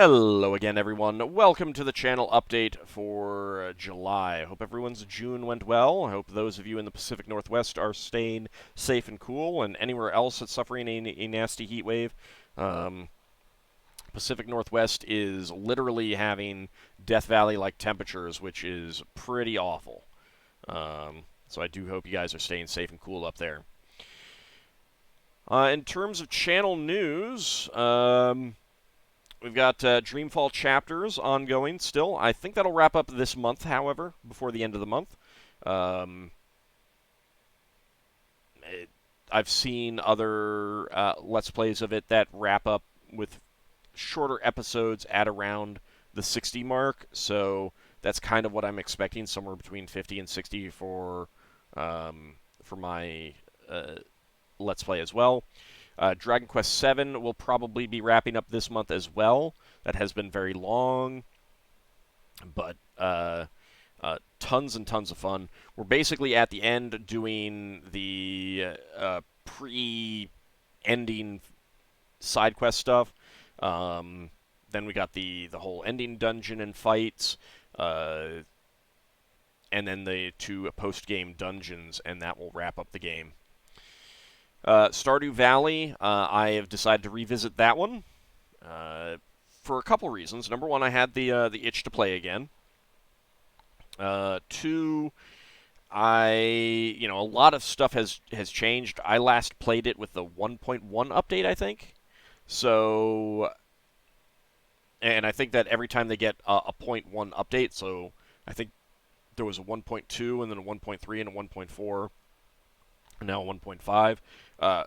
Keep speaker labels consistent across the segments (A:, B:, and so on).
A: Hello again, everyone. Welcome to the channel update for July. I hope everyone's June went well. I hope those of you in the Pacific Northwest are staying safe and cool, and anywhere else that's suffering a nasty heat wave. Pacific Northwest is literally having Death Valley-like temperatures, which is pretty awful. So I do hope you guys are staying safe and cool up there. In terms of channel news, we've got Dreamfall chapters ongoing still. I think that'll wrap up this month, however, before the end of the month. Um, I've seen other Let's Plays of it that wrap up with shorter episodes at around the 60 mark, so that's kind of what I'm expecting, somewhere between 50 and 60 for my Let's Play as well. Dragon Quest VII will probably be wrapping up this month as well. That has been very long, but tons and tons of fun. We're basically at the end doing the pre-ending side quest stuff. Then we got the whole ending dungeon and fights, and then the two post-game dungeons, and that will wrap up the game. Stardew Valley, I have decided to revisit that one for a couple reasons. Number one, I had the itch to play again. Two, a lot of stuff has changed. I last played it with the 1.1 update, I think. So, and I think that every time they get a 0.1 update, so I think there was a 1.2 and then a 1.3 and a 1.4. Now 1.5.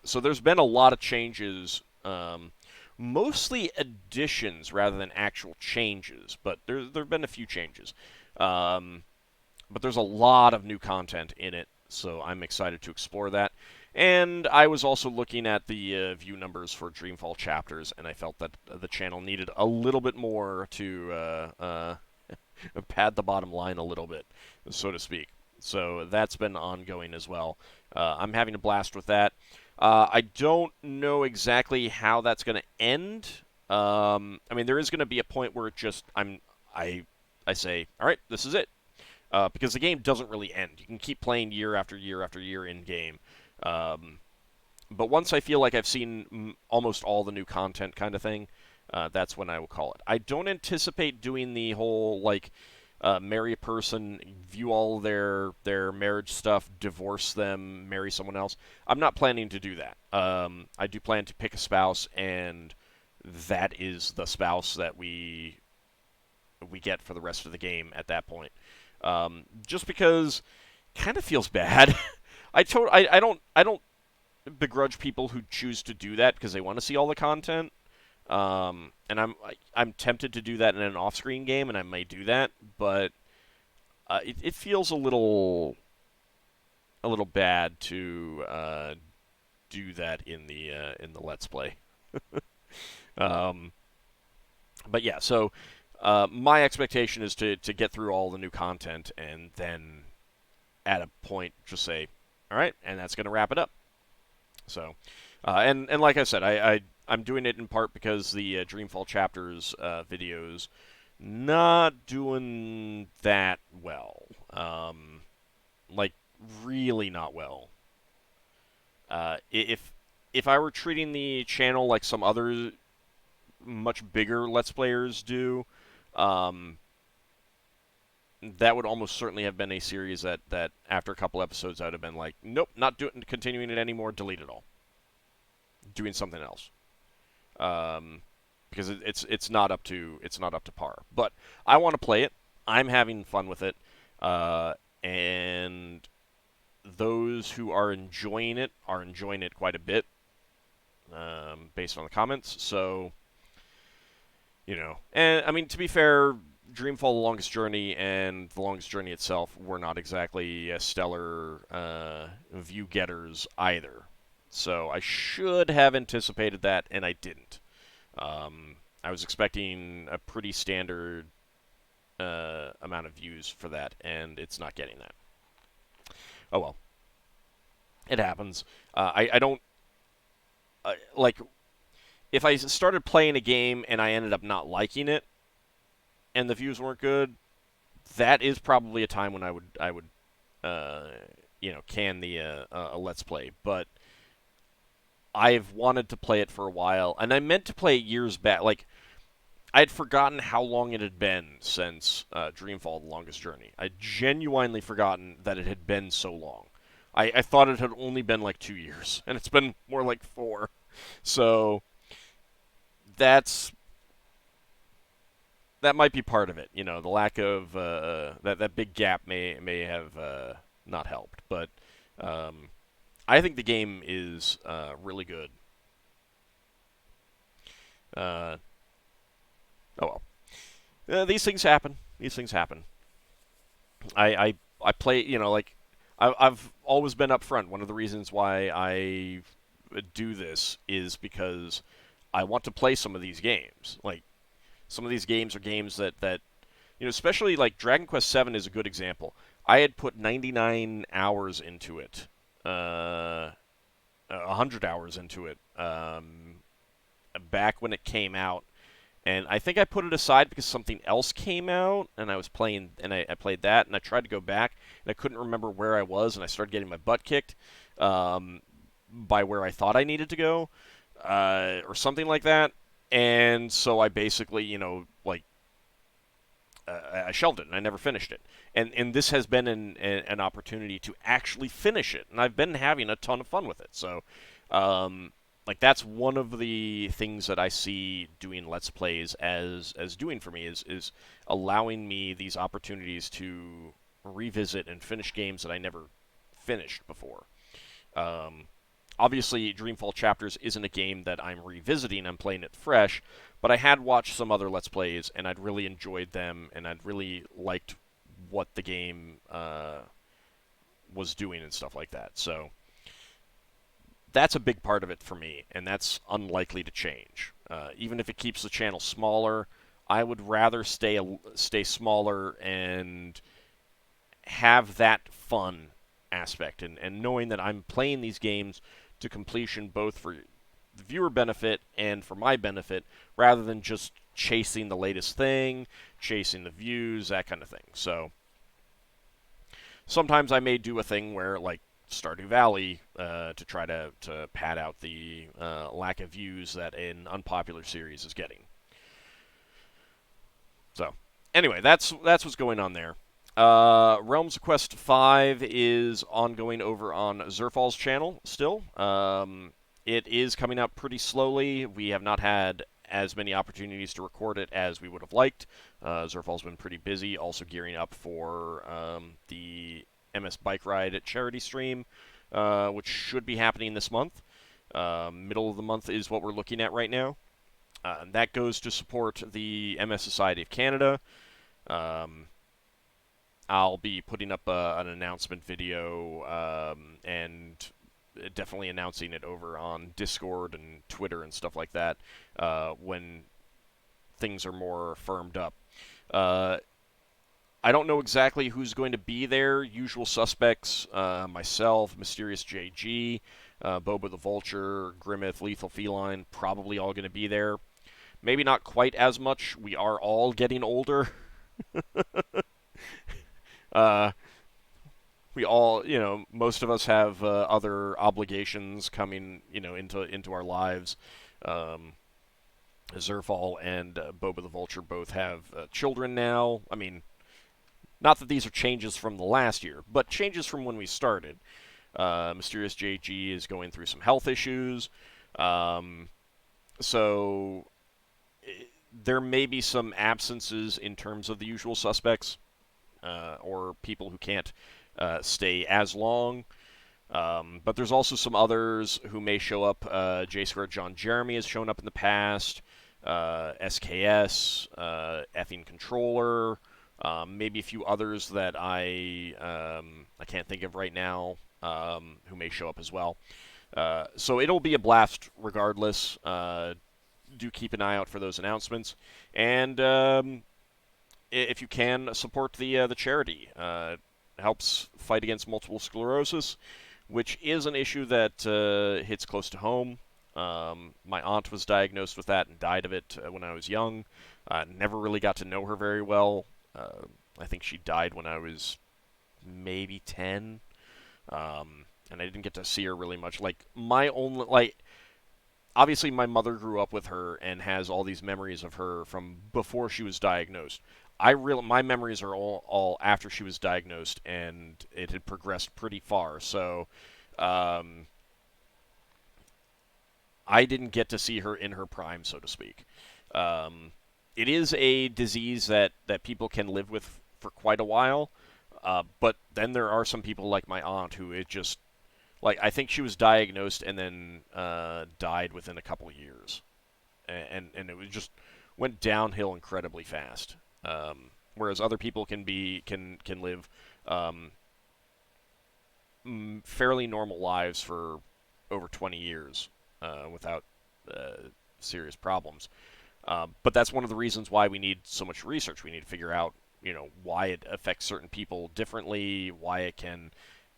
A: So there's been a lot of changes, mostly additions rather than actual changes, but there have been a few changes. But there's a lot of new content in it, so I'm excited to explore that. And I was also looking at the view numbers for Dreamfall chapters, and I felt that the channel needed a little bit more to pad the bottom line a little bit, so to speak. So that's been ongoing as well. I'm having a blast with that. I don't know exactly how that's going to end. I mean, there is going to be a point where it just I say, all right, this is it, because the game doesn't really end. You can keep playing year after year after year in game. But once I feel like I've seen almost all the new content kind of thing, that's when I will call it. I don't anticipate doing the whole marry a person, view all their marriage stuff, divorce them, marry someone else. I'm not planning to do that. I do plan to pick a spouse, and that is the spouse that we get for the rest of the game at that point. Just because, kind of feels bad. I don't begrudge people who choose to do that because they want to see all the content. And I'm tempted to do that in an off-screen game, and I may do that, but it feels a little bad to do that in the Let's Play. But yeah, so my expectation is to get through all the new content and then at a point just say, all right, and that's going to wrap it up. So, and like I said, I'm doing it in part because the Dreamfall chapters videos not doing that well, like really not well. If I were treating the channel like some other much bigger Let's Players do, that would almost certainly have been a series that after a couple episodes I would have been like, nope, not continuing it anymore, delete it all, doing something else, because it's not up to par. But I want to play it. I'm having fun with it, and those who are enjoying it quite a bit, based on the comments. So, and I mean, to be fair, Dreamfall: The Longest Journey and The Longest Journey itself were not exactly stellar view getters either. So I should have anticipated that, and I didn't. I was expecting a pretty standard amount of views for that, and it's not getting that. Oh well. It happens. I don't... like, if I started playing a game and I ended up not liking it and the views weren't good, that is probably a time when I would uh, can the a let's play. But I've wanted to play it for a while, and I meant to play it years back. Like I'd forgotten how long it had been since Dreamfall: The Longest Journey. I'd genuinely forgotten that it had been so long. I thought it had only been like 2 years, and it's been more like 4. So that's that might be part of it. The lack of that big gap may have not helped, but um, I think the game is really good. Uh, oh well, these things happen. These things happen. I play. Like I've always been upfront. One of the reasons why I do this is because I want to play some of these games. Like some of these games are games that especially like Dragon Quest VII is a good example. I had put 99 hours into it, 100 hours into it, back when it came out, and I think I put it aside because something else came out, and I was playing, and I played that, and I tried to go back, and I couldn't remember where I was, and I started getting my butt kicked by where I thought I needed to go, or something like that, and so I basically, like I shelved it and I never finished it. And this has been an opportunity to actually finish it, and I've been having a ton of fun with it. So, like that's one of the things that I see doing Let's Plays as doing for me is allowing me these opportunities to revisit and finish games that I never finished before. Um, Obviously, Dreamfall Chapters isn't a game that I'm revisiting. I'm playing it fresh, but I had watched some other Let's Plays, and I'd really enjoyed them, and I'd really liked what the game was doing and stuff like that. So that's a big part of it for me, and that's unlikely to change. Even if it keeps the channel smaller, I would rather stay smaller and have that fun aspect, and knowing that I'm playing these games to completion both for the viewer benefit and for my benefit, rather than just chasing the latest thing, chasing the views, that kind of thing. So sometimes I may do a thing where, like Stardew Valley, to try to pad out the lack of views that an unpopular series is getting. So anyway, that's what's going on there. Realms of Quest 5 is ongoing over on Zerfall's channel still. It is coming out pretty slowly. We have not had as many opportunities to record it as we would have liked. Zerfall's been pretty busy, also gearing up for the MS BikeRide charity stream, which should be happening this month. Middle of the month is what we're looking at right now. That goes to support the MS Society of Canada. I'll be putting up an announcement video and definitely announcing it over on Discord and Twitter and stuff like that when things are more firmed up. I don't know exactly who's going to be there. Usual suspects, myself, Mysterious JG, Boba the Vulture, Grimmith, Lethal Feline, probably all going to be there. Maybe not quite as much. We are all getting older. uh, we all, most of us have other obligations coming, into our lives. Zerfall and Boba the Vulture both have children now. I mean, not that these are changes from the last year, but changes from when we started. Mysterious JG is going through some health issues. So there may be some absences in terms of the usual suspects or people who can't stay as long. But there's also some others who may show up. J Square John Jeremy has shown up in the past. SKS, Effing Controller, maybe a few others that I can't think of right now who may show up as well. So it'll be a blast regardless. Do keep an eye out for those announcements, and if you can support the charity, it helps fight against multiple sclerosis, which is an issue that hits close to home. My aunt was diagnosed with that and died of it when I was young. Never really got to know her very well. I think she died when I was maybe 10. And I didn't get to see her really much. Like, my only, like, obviously my mother grew up with her and has all these memories of her from before she was diagnosed. My memories are all after she was diagnosed, and it had progressed pretty far. So, um, I didn't get to see her in her prime, so to speak. Um, it is a disease that people can live with for quite a while, but then there are some people like my aunt who it just like I think she was diagnosed and then died within a couple of years, and it was just went downhill incredibly fast. Whereas other people can live um, fairly normal lives for over 20 years without serious problems. But that's one of the reasons why we need so much research. We need to figure out, why it affects certain people differently, why it can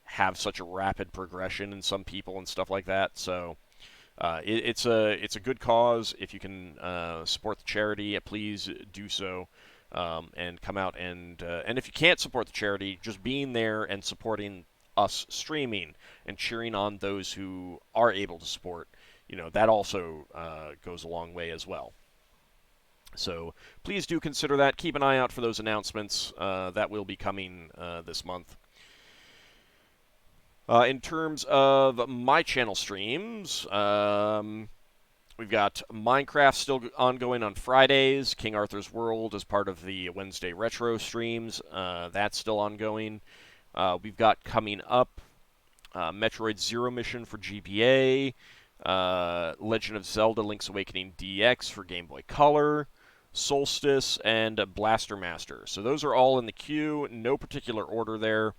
A: have such a rapid progression in some people and stuff like that. So it's a good cause. If you can support the charity, please do so. And come out and if you can't support the charity, just being there and supporting us streaming and cheering on those who are able to support, that also goes a long way as well. So please do consider that. Keep an eye out for those announcements that will be coming this month. In terms of my channel streams, we've got Minecraft still ongoing on Fridays. King Arthur's World is part of the Wednesday Retro streams. That's still ongoing. We've got coming up Metroid Zero Mission for GBA, Legend of Zelda Link's Awakening DX for Game Boy Color, Solstice, and Blaster Master. So those are all in the queue. No particular order there.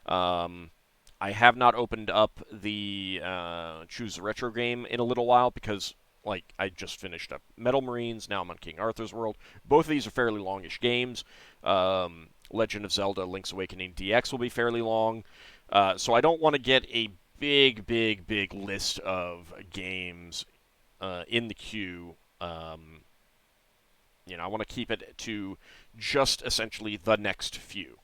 A: Um, I have not opened up the Choose the Retro game in a little while because, like, I just finished up Metal Marines. Now I'm on King Arthur's World. Both of these are fairly longish games. Legend of Zelda Link's Awakening DX will be fairly long. So I don't want to get a big list of games in the queue. I want to keep it to just essentially the next few.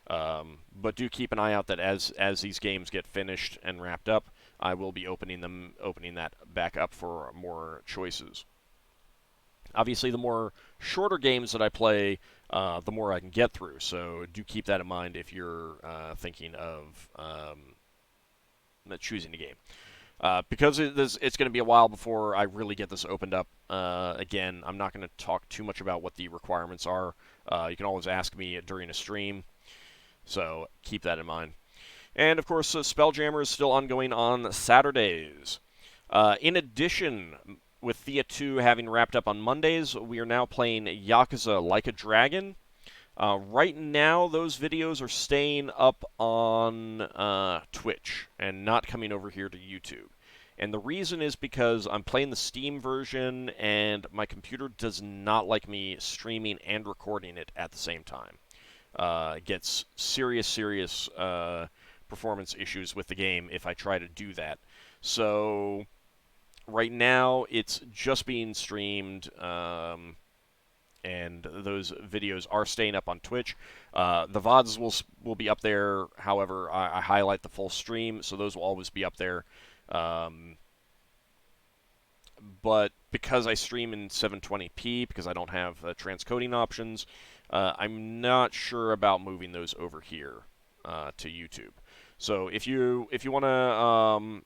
A: But do keep an eye out that as these games get finished and wrapped up, I will be opening that back up for more choices. Obviously, the more shorter games that I play, the more I can get through. So do keep that in mind if you're thinking of choosing a game. Because it's going to be a while before I really get this opened up. Again, I'm not going to talk too much about what the requirements are. You can always ask me during a stream, so keep that in mind. And of course, Spelljammer is still ongoing on Saturdays. In addition, with Thea 2 having wrapped up on Mondays, we are now playing Yakuza Like a Dragon. Right now, those videos are staying up on Twitch and not coming over here to YouTube. And the reason is because I'm playing the Steam version, and my computer does not like me streaming and recording it at the same time. It gets serious performance issues with the game if I try to do that. So right now, it's just being streamed. And those videos are staying up on Twitch. The VODs will be up there. However, I highlight the full stream, so those will always be up there. But because I stream in 720p, because I don't have transcoding options, I'm not sure about moving those over here to YouTube. So if you want to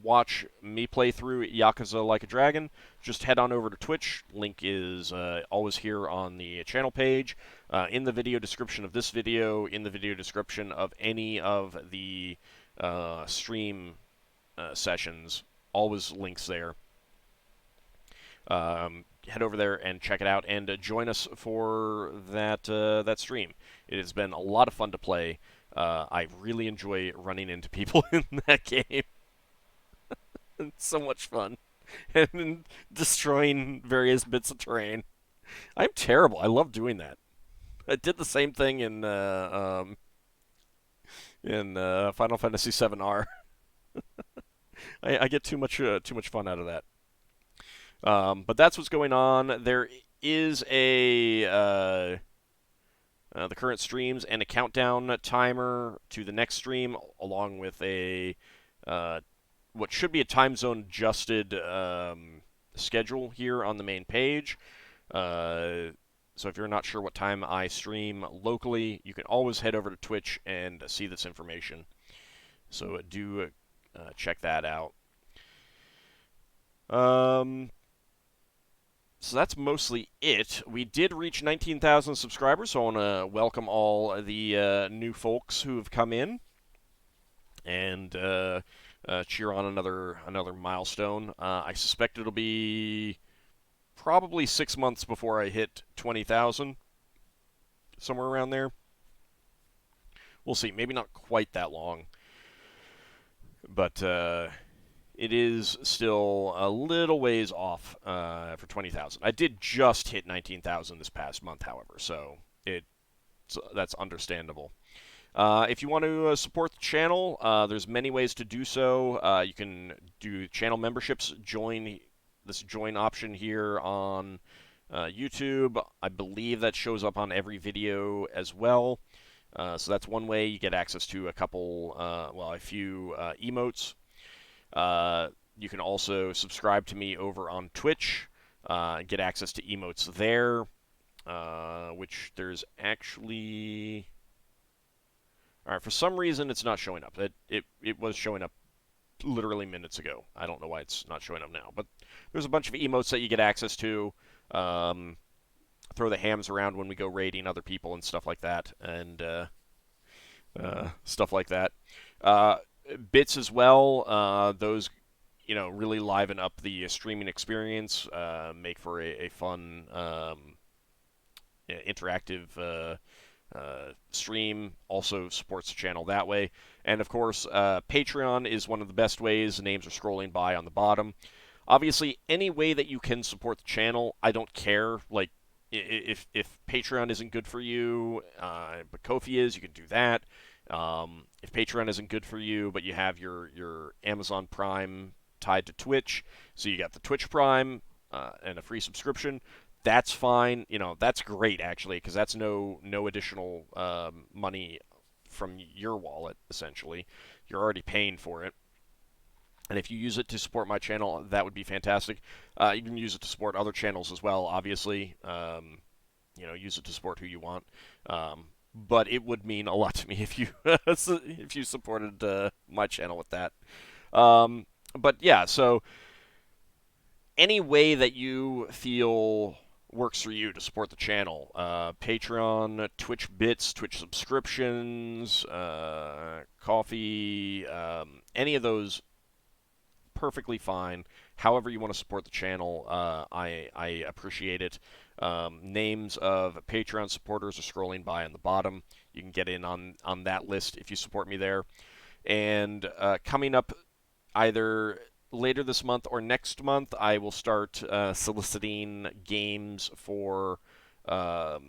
A: watch me play through Yakuza Like a Dragon, just head on over to Twitch. Link is always here on the channel page, in the video description of this video, in the video description of any of the stream sessions. Always links there. Head over there and check it out, and join us for that stream. It has been a lot of fun to play. I really enjoy running into people in that game. It's so much fun. And destroying various bits of terrain. I'm terrible. I love doing that. I did the same thing in Final Fantasy VII R. I get too much fun out of that. But that's what's going on. There is the current streams and a countdown timer to the next stream, along with a uh, what should be a time zone adjusted schedule here on the main page. Uh, so if you're not sure what time I stream locally, you can always head over to Twitch and see this information. So do check that out. Um, so that's mostly it. We did reach 19,000 subscribers, so I want to welcome all the new folks who have come in and cheer on another milestone. I suspect it'll be probably 6 months before I hit 20,000, somewhere around there. We'll see. Maybe not quite that long, but it is still a little ways off for 20,000. I did just hit 19,000 this past month, however, so that's understandable. If you want to support the channel, there's many ways to do so. You can do channel memberships, join this join option here on YouTube. I believe that shows up on every video as well. So that's one way. You get access to a few emotes. You can also subscribe to me over on Twitch, get access to emotes there, which there's actually... All right, for some reason it's not showing up. It was showing up literally minutes ago. I don't know why it's not showing up now, but there's a bunch of emotes that you get access to. Throw the hams around when we go raiding other people and stuff like that, and stuff like that. Bits as well. Those, really liven up the streaming experience. Make for a fun, interactive stream. Also supports the channel that way. And of course, Patreon is one of the best ways. The names are scrolling by on the bottom. Obviously, any way that you can support the channel, I don't care. Like, if Patreon isn't good for you, but Ko-fi is, you can do that. If Patreon isn't good for you, but you have your Amazon Prime tied to Twitch, so you got the Twitch Prime and a free subscription, that's fine. That's great, actually, because that's no additional money from your wallet, essentially. You're already paying for it. And if you use it to support my channel, that would be fantastic. You can use it to support other channels as well, obviously. Use it to support who you want. But it would mean a lot to me if you if you supported my channel with that. But yeah, so any way that you feel works for you to support the channel, Patreon, Twitch bits, Twitch subscriptions, Ko-fi, any of those, perfectly fine. However you want to support the channel, I appreciate it. Names of Patreon supporters are scrolling by on the bottom. You can get in on that list if you support me there. And coming up either later this month or next month, I will start soliciting games for the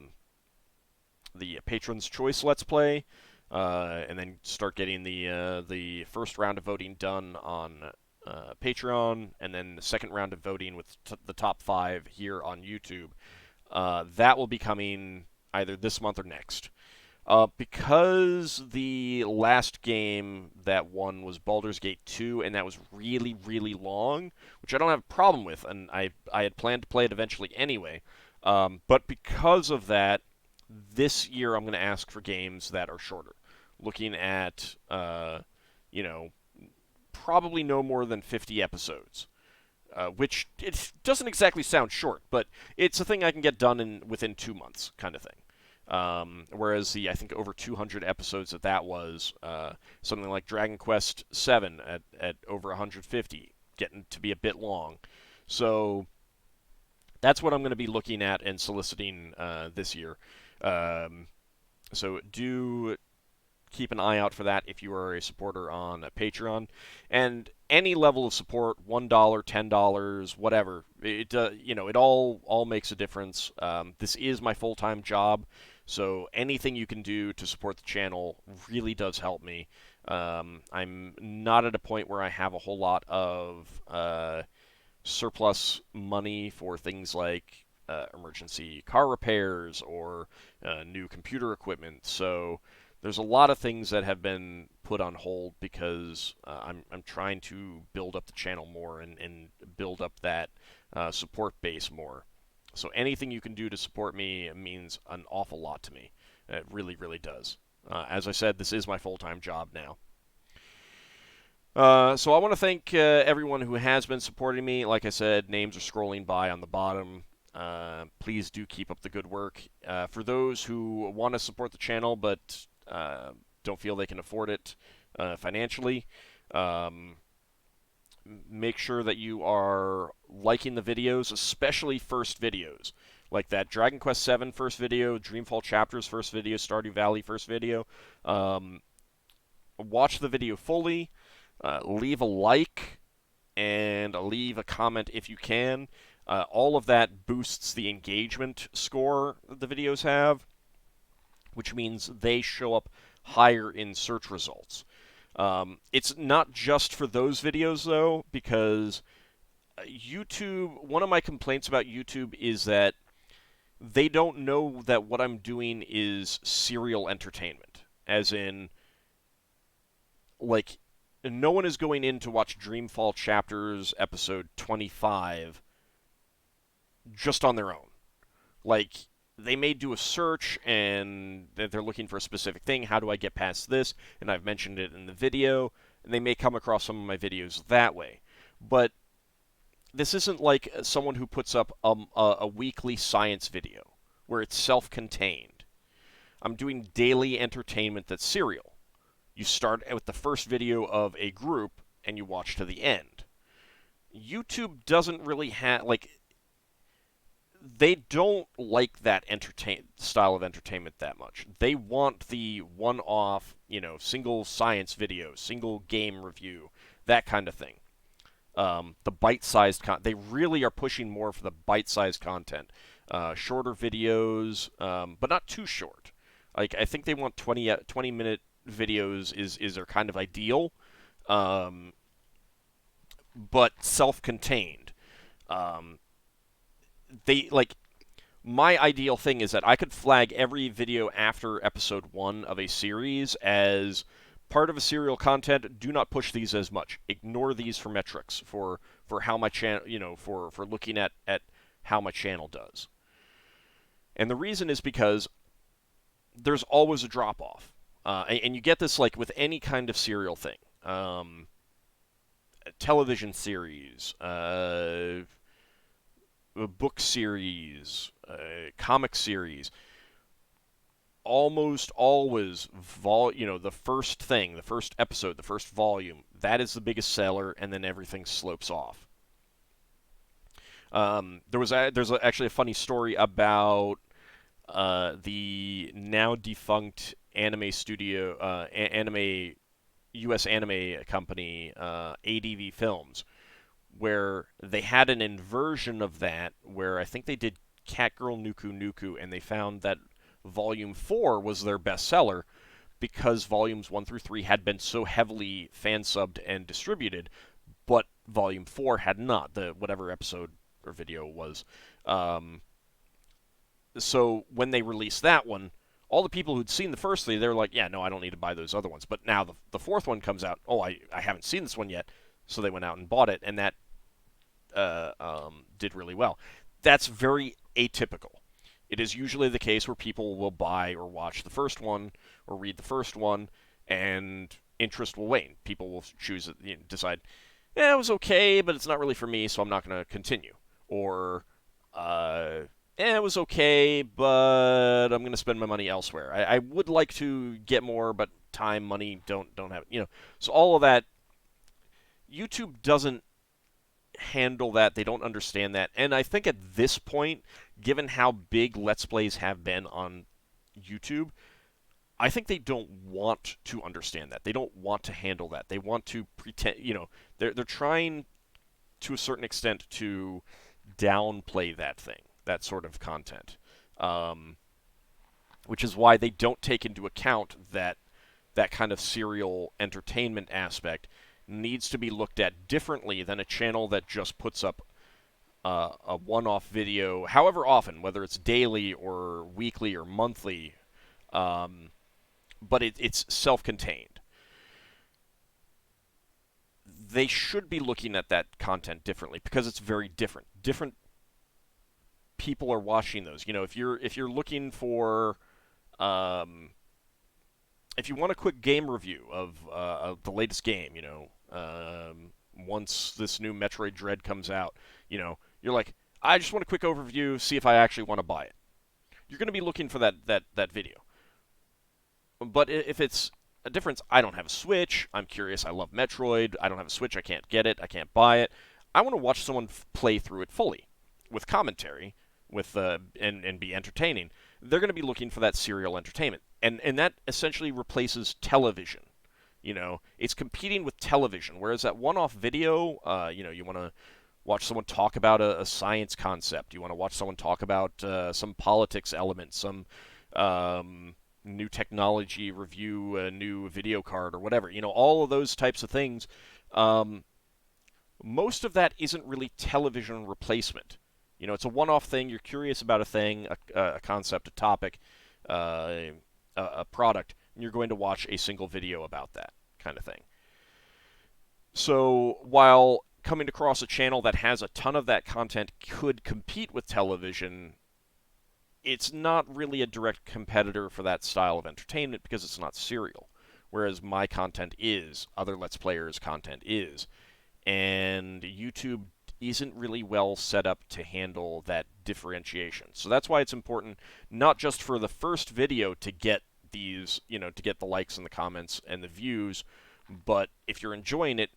A: Patron's Choice Let's Play, and then start getting the first round of voting done on Patreon, and then the second round of voting with the top 5 here on YouTube. That will be coming either this month or next. Because the last game that won was Baldur's Gate 2, and that was really, really long, which I don't have a problem with, and I had planned to play it eventually anyway. But because of that, this year I'm going to ask for games that are shorter. Looking at, probably no more than 50 episodes. Which it doesn't exactly sound short, but it's a thing I can get done within 2 months, kind of thing. Whereas I think over 200 episodes that was, something like Dragon Quest VII at over 150, getting to be a bit long. So that's what I'm going to be looking at and soliciting this year. So do keep an eye out for that if you are a supporter on Patreon. And any level of support, $1, $10, whatever, it all makes a difference. This is my full-time job, so anything you can do to support the channel really does help me. I'm not at a point where I have a whole lot of surplus money for things like emergency car repairs or new computer equipment. So there's a lot of things that have been put on hold because I'm trying to build up the channel more and build up that support base more. So anything you can do to support me means an awful lot to me. It really, really does. As I said, this is my full-time job now. So I want to thank everyone who has been supporting me. Like I said, names are scrolling by on the bottom. Please do keep up the good work. For those who want to support the channel but don't feel they can afford it financially, um, make sure that you are liking the videos, especially first videos. Like that Dragon Quest VII first video, Dreamfall Chapters first video, Stardew Valley first video. Um, Watch the video fully. Leave a like and leave a comment if you can. All of that boosts the engagement score that the videos have, which means they show up higher in search results. It's not just for those videos, though, because YouTube, one of my complaints about YouTube is that they don't know that what I'm doing is serial entertainment. As in, like, no one is going in to watch Dreamfall Chapters episode 25 just on their own. Like, they may do a search and they're looking for a specific thing. How do I get past this? And I've mentioned it in the video, and they may come across some of my videos that way. But this isn't like someone who puts up a weekly science video where it's self-contained. I'm doing daily entertainment that's serial. You start with the first video of a group and you watch to the end. YouTube doesn't really have, like, they don't like that style of entertainment that much. They want the one-off, single science video, single game review, that kind of thing. The bite-sized they really are pushing more for the bite-sized content, shorter videos, but not too short. Like, I think they want 20-minute videos is their kind of ideal, um, but self-contained. Um, they like My ideal thing is that I could flag every video after episode 1 of a series as part of a serial content. Do not push these as much. Ignore these for metrics for how my channel, for looking at how my channel does. And the reason is because there's always a drop off. And you get this like with any kind of serial thing. Television series, a book series, comic series, almost always the first thing, the first episode, the first volume, that is the biggest seller, and then everything slopes off. There's actually a funny story about the now defunct anime studio, anime U.S. anime company, ADV Films, where they had an inversion of that, where I think they did Catgirl Nuku Nuku, and they found that Volume 4 was their bestseller because Volumes 1 through 3 had been so heavily fan-subbed and distributed, but Volume 4 had not, whatever episode or video was. So when they released that one, all the people who'd seen the first three, they were like, yeah, no, I don't need to buy those other ones. But now the fourth one comes out. Oh, I haven't seen this one yet. So they went out and bought it, and that did really well. That's very atypical. It is usually the case where people will buy or watch the first one or read the first one, and interest will wane. People will decide, yeah, it was okay, but it's not really for me, so I'm not going to continue. Or, it was okay, but I'm going to spend my money elsewhere. I would like to get more, but time, money, don't have it. So all of that, YouTube doesn't handle that. They don't understand that. And I think at this point, given how big Let's Plays have been on YouTube, I think they don't want to understand that. They don't want to handle that. They want to pretend, they're trying to a certain extent to downplay that sort of content. Which is why they don't take into account that that kind of serial entertainment aspect needs to be looked at differently than a channel that just puts up a one-off video, however often, whether it's daily or weekly or monthly, but it's self-contained. They should be looking at that content differently because it's very different. Different people are watching those. If you're looking for if you want a quick game review of the latest game, once this new Metroid Dread comes out, you're like, I just want a quick overview, see if I actually want to buy it. You're going to be looking for that video. But if it's a difference, I don't have a Switch, I'm curious, I love Metroid, I don't have a Switch, I can't get it, I can't buy it. I want to watch someone play through it fully, with commentary, and be entertaining. They're going to be looking for that serial entertainment. And that essentially replaces television. It's competing with television, whereas that one-off video, you want to watch someone talk about a science concept. You want to watch someone talk about some politics elements, some new technology, review a new video card or whatever. All of those types of things. Most of that isn't really television replacement. It's a one-off thing. You're curious about a thing, a concept, a topic, a product, and you're going to watch a single video about that kind of thing. So while coming across a channel that has a ton of that content could compete with television, it's not really a direct competitor for that style of entertainment because it's not serial, whereas my content is, other Let's Players' content is, and YouTube isn't really well set up to handle that differentiation. So that's why it's important not just for the first video to get these, to get the likes and the comments and the views, but if you're enjoying it,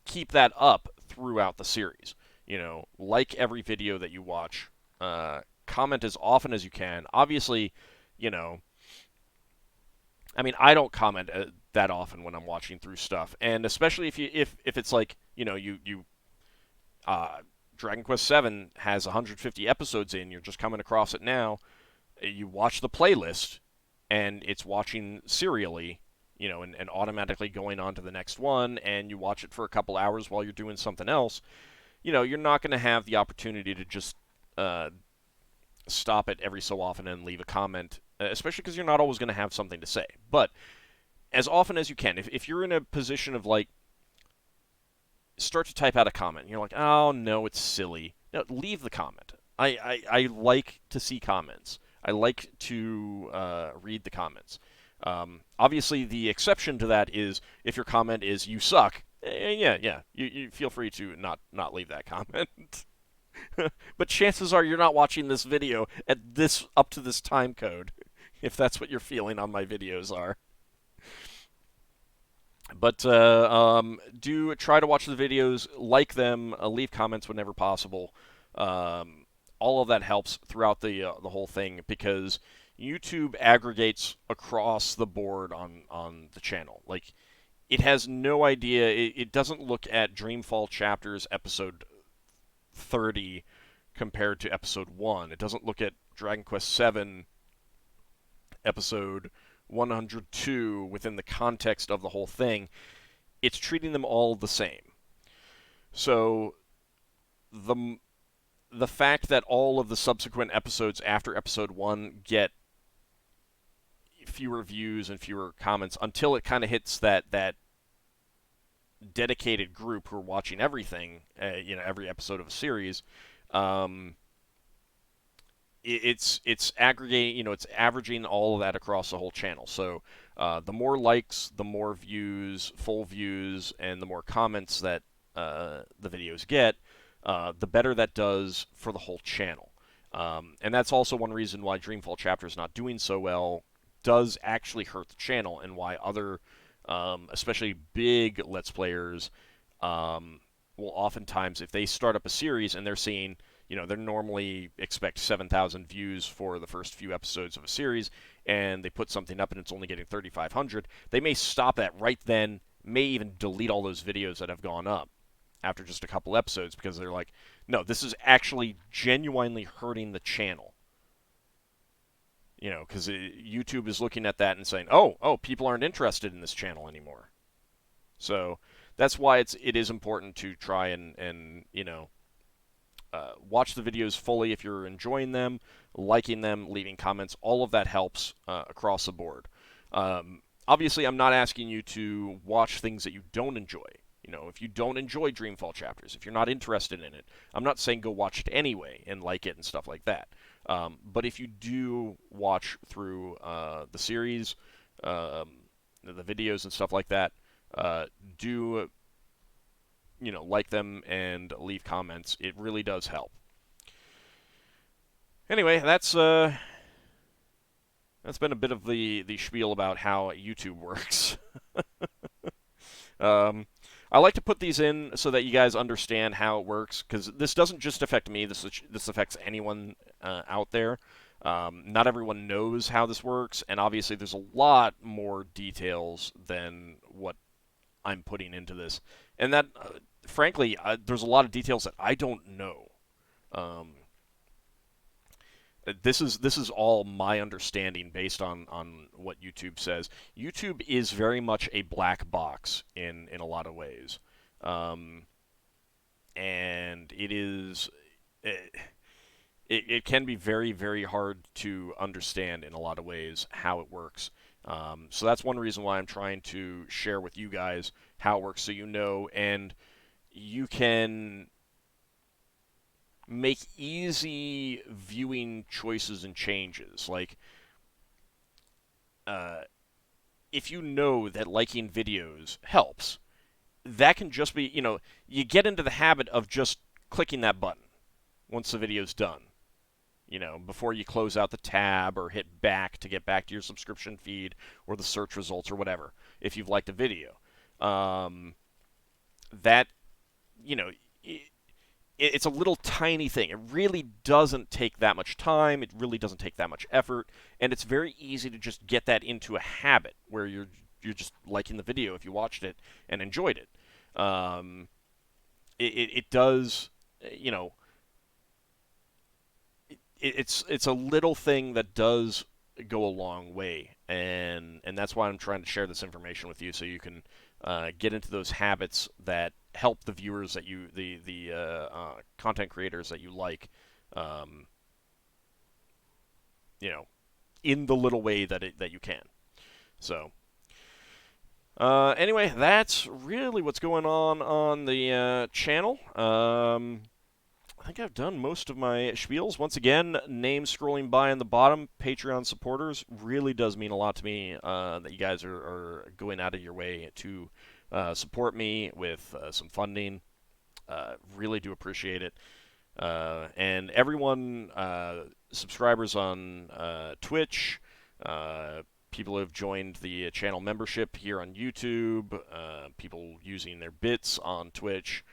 A: keep that up throughout the series. Like every video that you watch, comment as often as you can. Obviously, I don't comment that often when I'm watching through stuff, and especially if it's like, Dragon Quest VII has 150 episodes in, you're just coming across it now, you watch the playlist, and it's watching serially, and automatically going on to the next one, and you watch it for a couple hours while you're doing something else, you're not going to have the opportunity to just stop it every so often and leave a comment, especially because you're not always going to have something to say. But as often as you can, if you're in a position of, like, start to type out a comment, and you're like, oh, no, it's silly. No, leave the comment. I like to see comments. I like to read the comments. Obviously, the exception to that is if your comment is, you suck, yeah, you feel free to not leave that comment. But chances are you're not watching this video up to this time code, if that's what you're feeling on my videos are. But do try to watch the videos, like them, leave comments whenever possible. All of that helps throughout the whole thing because YouTube aggregates across the board on the channel. Like, it has no idea. It doesn't look at Dreamfall Chapters episode 30 compared to episode 1. It doesn't look at Dragon Quest 7 episode 102 within the context of the whole thing. It's treating them all the same. So the fact that all of the subsequent episodes after episode 1 get fewer views and fewer comments until it kind of hits that dedicated group who are watching everything, every episode of a series, it's aggregating, it's averaging all of that across the whole channel. So the more likes, the more views, full views, and the more comments that the videos get, the better that does for the whole channel. And that's also one reason why Dreamfall Chapter is not doing so well, does actually hurt the channel, and why other, especially big Let's Players, will oftentimes, if they start up a series and they're seeing, they normally expect 7,000 views for the first few episodes of a series, and they put something up and it's only getting 3,500, they may stop that right then, may even delete all those videos that have gone up after just a couple episodes because they're like, no, this is actually genuinely hurting the channel. Because YouTube is looking at that and saying, oh, people aren't interested in this channel anymore. So that's why it is important to try and watch the videos fully if you're enjoying them, liking them, leaving comments. All of that helps across the board. Obviously, I'm not asking you to watch things that you don't enjoy. If you don't enjoy Dreamfall chapters, if you're not interested in it, I'm not saying go watch it anyway and like it and stuff like that. But if you do watch through the series, um, the videos and stuff like that, do like them and leave comments. It really does help. Anyway, that's been a bit of the spiel about how YouTube works. um, I like to put these in so that you guys understand how it works, because this doesn't just affect me. This affects anyone out there. Not everyone knows how this works, and obviously there's a lot more details than what I'm putting into this, and that, frankly, there's a lot of details that I don't know. Um, this is all my understanding based on what YouTube says. YouTube is very much a black box in a lot of ways, um, and it can be very, very hard to understand in a lot of ways how it works. So that's one reason why I'm trying to share with you guys how it works, so and you can make easy viewing choices and changes. Like, uh, if you know that liking videos helps, that can just be, you get into the habit of just clicking that button once the video's done. Before you close out the tab or hit back to get back to your subscription feed or the search results or whatever, if you've liked a video. That, you know, it's a little tiny thing. It really doesn't take that much time. It really doesn't take that much effort, and it's very easy to just get that into a habit where you're just liking the video if you watched it and enjoyed it. It does, you know, it's a little thing that does go a long way, and that's why I'm trying to share this information with you so you can get into those habits that help the viewers that the content creators that you like, um, you know, in the little way that you can. So. Anyway, that's really what's going on the channel. I think I've done most of my spiels. Once again, names scrolling by on the bottom, Patreon supporters, really does mean a lot to me that you guys are going out of your way to support me with some funding. Really do appreciate it. And everyone, subscribers on Twitch, people who have joined the channel membership here on YouTube, people using their bits on Twitch,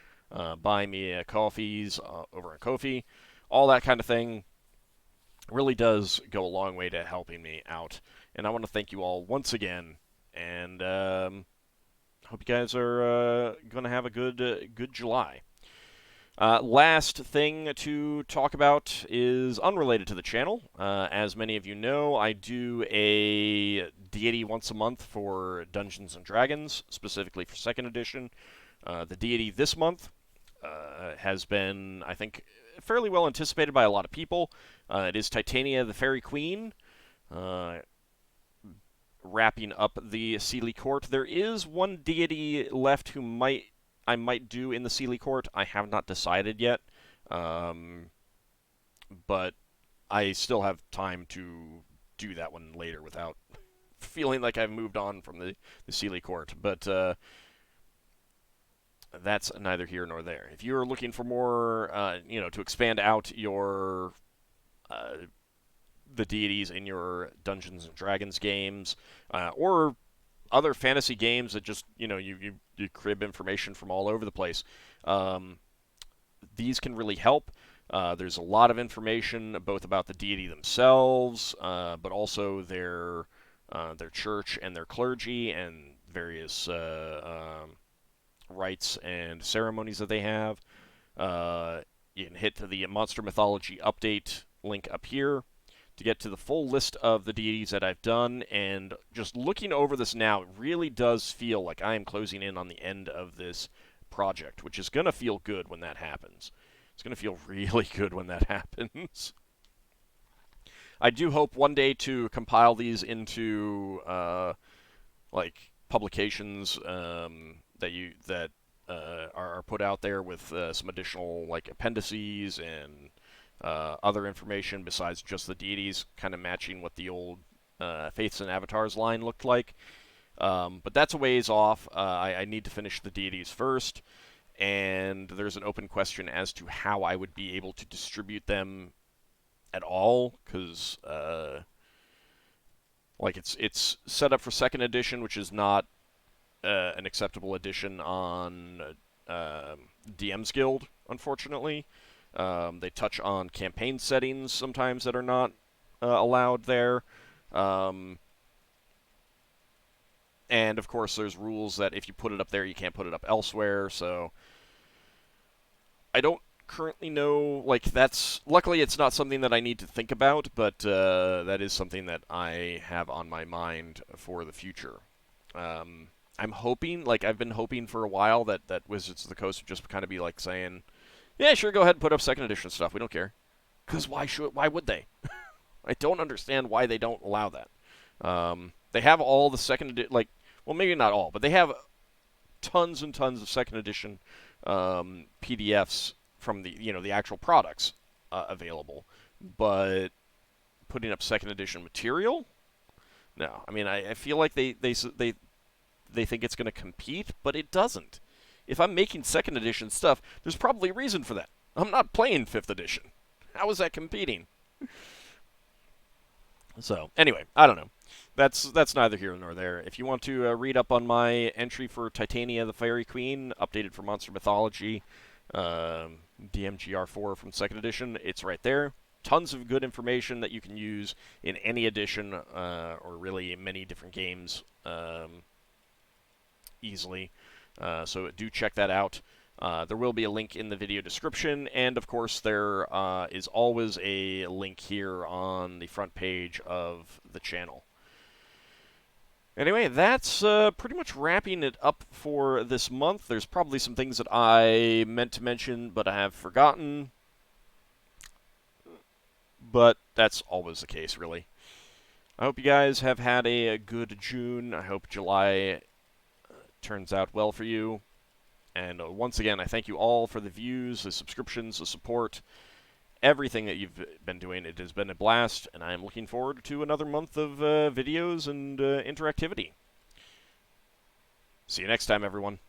A: buying me coffees over on Ko-fi, all that kind of thing really does go a long way to helping me out. And I want to thank you all once again, and hope you guys are going to have a good July. Last thing to talk about is unrelated to the channel. As many of you know, I do a deity once a month for Dungeons & Dragons, specifically for 2nd edition. The deity this month has been, I think, fairly well anticipated by a lot of people. It is Titania, the Faerie Queen, wrapping up the Seelie court. There is one deity left who I might do in the Seelie court. I have not decided yet, but I still have time to do that one later without feeling like I've moved on from the Seelie court. But that's neither here nor there. If you're looking for more, to expand out your the deities in your Dungeons and Dragons games, or other fantasy games that just you crib information from all over the place, these can really help. There's a lot of information both about the deity themselves, but also their church and their clergy and various rites and ceremonies that they have. You can hit the Monster Mythology update link up here to get to the full list of the deities that I've done, and just looking over this now, it really does feel like I am closing in on the end of this project, which is going to feel good when that happens. It's going to feel really good when that happens. I do hope one day to compile these into like publications that are put out there with some additional like appendices and other information besides just the deities, kind of matching what the old Faiths and Avatars line looked like. But that's a ways off. I need to finish the deities first, and there's an open question as to how I would be able to distribute them at all, because like it's set up for second edition, which is not an acceptable edition on DM's Guild, unfortunately. They touch on campaign settings sometimes that are not allowed there. And of course, there's rules that if you put it up there, you can't put it up elsewhere. So I don't currently know. Like that's luckily it's not something that I need to think about, but that is something that I have on my mind for the future. I'm hoping, like I've been hoping for a while, that Wizards of the Coast would just kind of be like saying, "Yeah, sure, go ahead and put up second edition stuff. We don't care." Because why would they? I don't understand why they don't allow that. They have all the second edition, like, well, maybe not all, but they have tons and tons of second edition PDFs from the actual products available. But putting up second edition material, no. I mean, I feel like they think it's going to compete, but it doesn't. If I'm making second edition stuff, there's probably a reason for that. I'm not playing 5th edition. How is that competing? So, anyway, I don't know. That's neither here nor there. If you want to read up on my entry for Titania, the Faerie Queen, updated for Monster Mythology, DMGR4 from 2nd edition, it's right there. Tons of good information that you can use in any edition, or really in many different games easily. So do check that out. There will be a link in the video description, and of course there is always a link here on the front page of the channel. Anyway, that's pretty much wrapping it up for this month. There's probably some things that I meant to mention, but I have forgotten. But that's always the case, really. I hope you guys have had a good June. I hope July turns out well for you. And once again, I thank you all for the views, the subscriptions, the support, everything that you've been doing. It has been a blast, and I am looking forward to another month of videos and interactivity. See you next time, everyone.